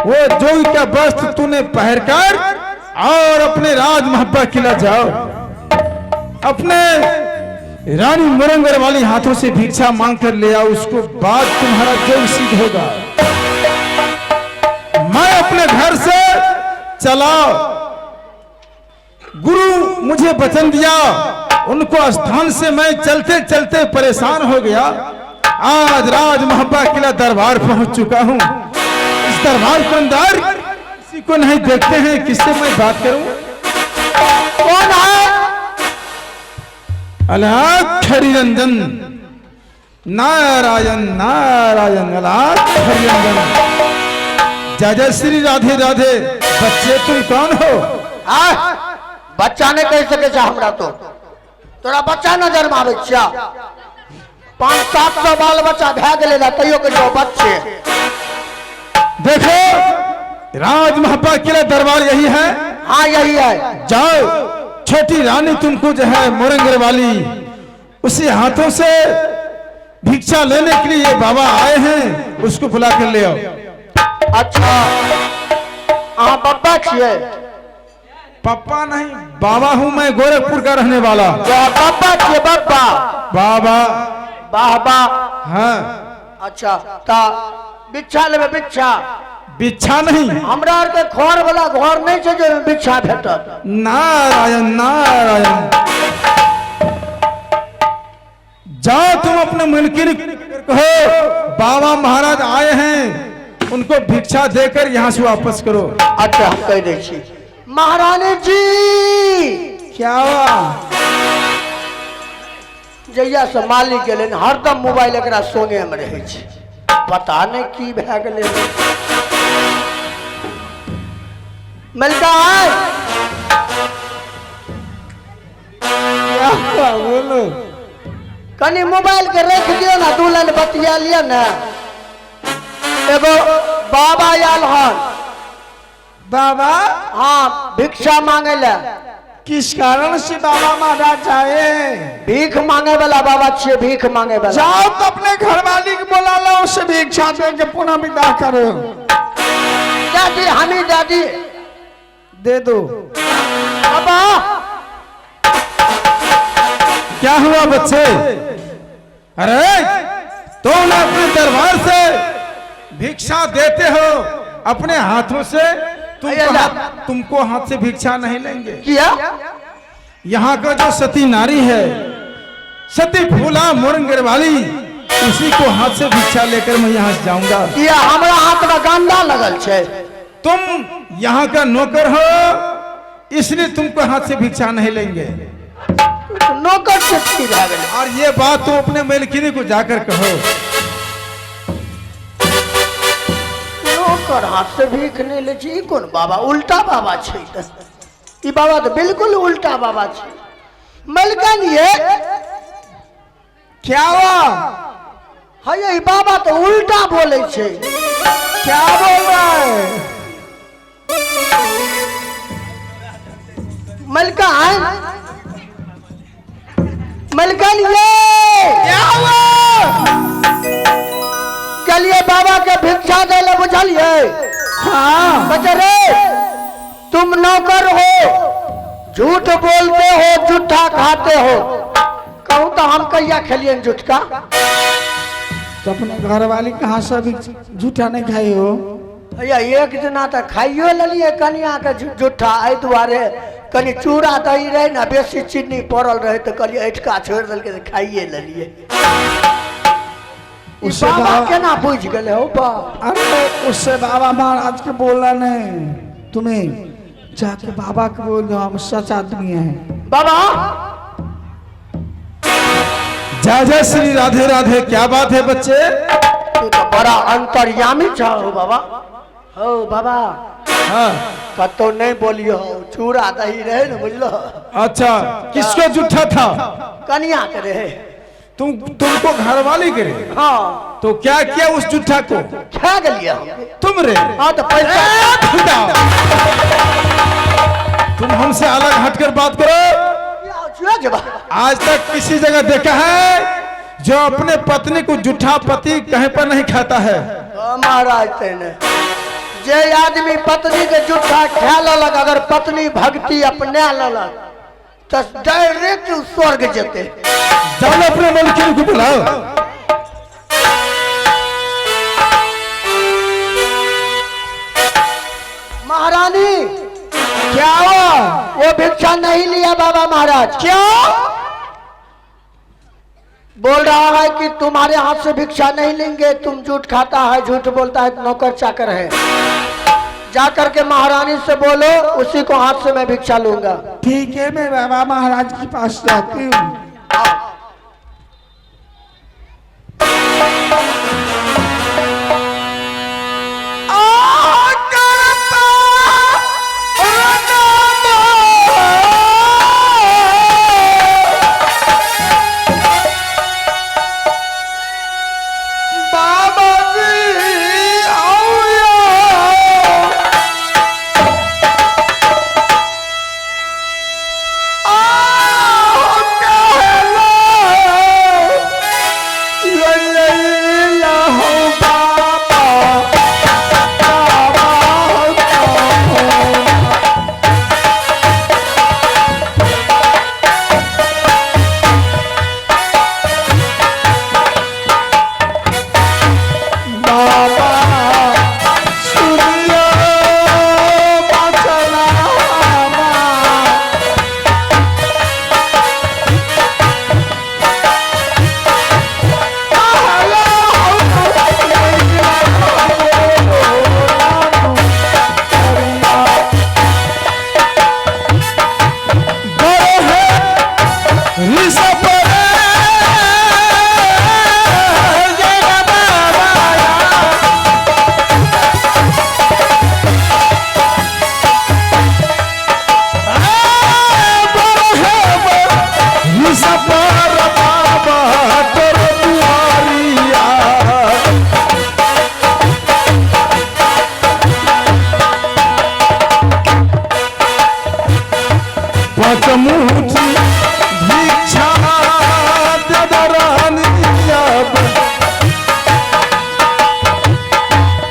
वो जोगी का वस्त्र तूने पहनकर और अपने राज महब्बा किला जाओ, अपने रानी मुरंगर वाली हाथों से भिक्षा मांग कर ले आओ, उसको बाद तुम्हारा जोग सिद्ध होगा। मैं अपने घर से चला, गुरु मुझे वचन दिया, उनको स्थान से मैं चलते चलते परेशान हो गया। आज राज महब्बा किला दरबार पहुंच चुका हूं। इस दरबार के अंदर किसी को नहीं देखते हैं, किससे मैं बात करूं? कौन है? अलग हरिरंजन, नारायण नारायण, अलग हरिरंजन। जय जय श्री राधे राधे। बच्चे तुम कौन हो? बच्चा नहीं कह सके हमरा तो तोरा बच्चा नजर में आवे छा। 500-700 बाल बच्चा भे गेले ना, तैयो के जो बच्चे। देखो राज महब्बा किला दरबार यही है। हाँ यही है। जाओ, छोटी रानी तुमको जो है मुरंगर वाली उसी हाथों से भिक्षा लेने के लिए बाबा आए हैं, उसको बुला कर ले आओ। अच्छा हाँ बब्बा छिए? पप्पा नहीं, बाबा हूं मैं, गोरखपुर का रहने वाला। बब्बा छिए? बब्बा बाबा बाबा। हाँ। अच्छा ता बिच्छा लेबे? बिच्छा बिच्छा नहीं, हमरा आर के घर वाला घर नहीं छै जे बिच्छा भेटत। नारायण नारायण। जाओ तुम अपने मुल्किन कहो बाबा महाराज आए हैं, उनको भिक्षा देकर यहाँ से वापस करो। अच्छा हम कह दै छी। महारानी जी क्या हुआ? जहिया से मालिक गेले हरदम मोबाइल एकरा संगे में रहे छै, पता नहीं की भे गेले। मिलता है क्या हुआ बोलो? कनी मोबाइल के रख दियो ना, दू लाइन बतिया लिया ना। एगो बाबा आयल हन। बाबा? हाँ भिक्षा मांगे ला। किस कारण से बाबा महाराज आए? भीख मांगे वाला बाबा छे, भीख मांगे वाला। जाओ तो अपने घरवाली को बुला लो, उसे भिक्षा दे के पुनः विदा करो। दादी हमी दादी दे दो। बाबा क्या हुआ बच्चे? अरे तुम अपने दरबार से भिक्षा देते हो अपने हाथों से, तुमको हाथ से भिक्षा नहीं लेंगे। किया? यहाँ का जो सती नारी है, सती फूला मुरंगर वाली, उसी को हाथ से भिक्षा लेकर मैं यहाँ से जाऊंगा। किया? हमरा हाथ में गंदा लगल छे। तुम यहाँ का नौकर हो, इसलिए तुमको हाथ से भिक्षा नहीं लेंगे। नौकर से की भे गेले? और ये बात तुम अपने मेलकिनी को जाकर कहो। नौकर हाथ से भीख नहीं ले छी। कौन बाबा? उल्टा बाबा छे। ई बाबा तो बिल्कुल उल्टा बाबा छे। मलकन ये क्या हुआ? है ये बाबा तो उल्टा बोले छे। क्या बोल रहा है? मलकन मलकन ये क्या हुआ? चलिए बाबा के भिक्षा दे ले, बुझलिए? हाँ। बच्चे रे तुम नौकर हो, झूठ बोलते हो, झूठा खाते हो। कहूँ तो हम कहिया खेलिए झूठ का? तो अपने घर वाली कहाँ से भी झूठा नहीं खाई हो? भैया एक जना तो खाइयो लिये कनिया के झूठा, एहि दुआरे कनी चूड़ा दही रहे ना, बेसी चीनी पड़ल रहे तो कहलिए ऐठका छोड़ दिल के खाइए लिये। उससे बाबा केना बुझ गए हो बा? अरे उससे बाबा महाराज के बोलना नहीं, तुम्हें जाके बाबा को बोल दो हम सच आदमी हैं। बाबा जय जय श्री राधे राधे। क्या बात है बच्चे? तू तो बड़ा अंतर्यामी चाहो बाबा। हो बाबा हाँ। कतो नहीं बोलियो, चूड़ा दही रहे ना, बुझलो? अच्छा, किसको झूठा था? कनिया के रहे। तुमको घर वाली गिरे? हाँ। तो क्या किया उस झूठा को? खा गलिया तुम रे? हाँ तो पैसा तुम हमसे अलग हटकर बात करो। आज तक किसी जगह देखा है जो अपने पत्नी को झूठा पति कहीं पर नहीं खाता है? महाराज तेने जे आदमी पत्नी के जूठा खा ललक, अगर पत्नी भक्ति अपने ललक तो डायरेक्ट स्वर्ग जेते। जाओ अपने मलकिन को बुलाओ। महारानी क्या हुआ? वो भिक्षा नहीं लिया बाबा महाराज। क्यों? बोल रहा है कि तुम्हारे हाथ से भिक्षा नहीं लेंगे, तुम झूठ खाता है, झूठ बोलता है, नौकर चाकर है। जाकर के महारानी से बोलो, उसी को हाथ से मैं भिक्षा लूंगा। ठीक है, मैं बाबा महाराज के पास जाती हूँ।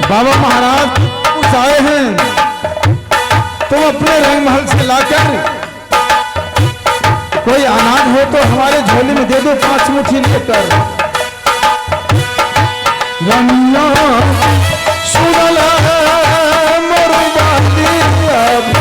बाबा महाराज कुछ आए हैं, तुम अपने रंग महल से लाकर कोई अनाज हो तो हमारे झोले में दे दो, 5 मुट्ठी लेकर। रमिया सुगला मरुबाली अब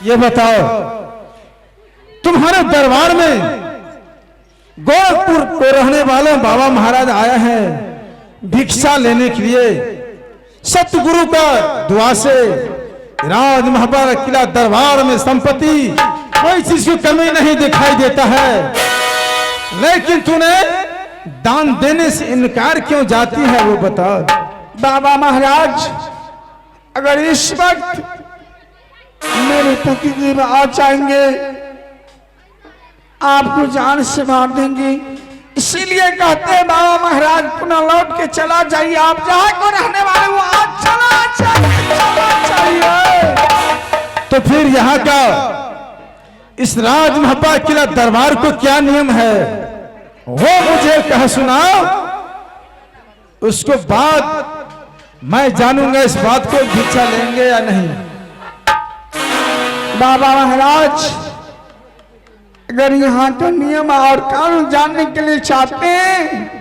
ये बताओ, तुम्हारे दरबार में गोरखपुर को रहने वाले बाबा महाराज आया है भिक्षा लेने के लिए। सतगुरु का दुआ से राज महबा किला दरबार में संपत्ति कोई चीज की कमी नहीं दिखाई देता है, लेकिन तूने दान देने से इनकार क्यों जाती है वो बता। बाबा महाराज, अगर इस वक्त मेरे पति देव आ जाएंगे आपको जान से मार देंगे, इसीलिए कहते हैं बाबा महाराज पुनः लौट के चला जाइए। आप जहाँ को रहने वाले वो आज चला चाहिए। तो फिर यहाँ का इस राज महबा किला दरबार को क्या नियम है वो मुझे कह सुनाओ, उसको बाद मैं जानूंगा इस बात को भिक्षा लेंगे या नहीं। बाबा महाराज, अगर यहाँ के नियम और कानून जानने के लिए चाहते हैं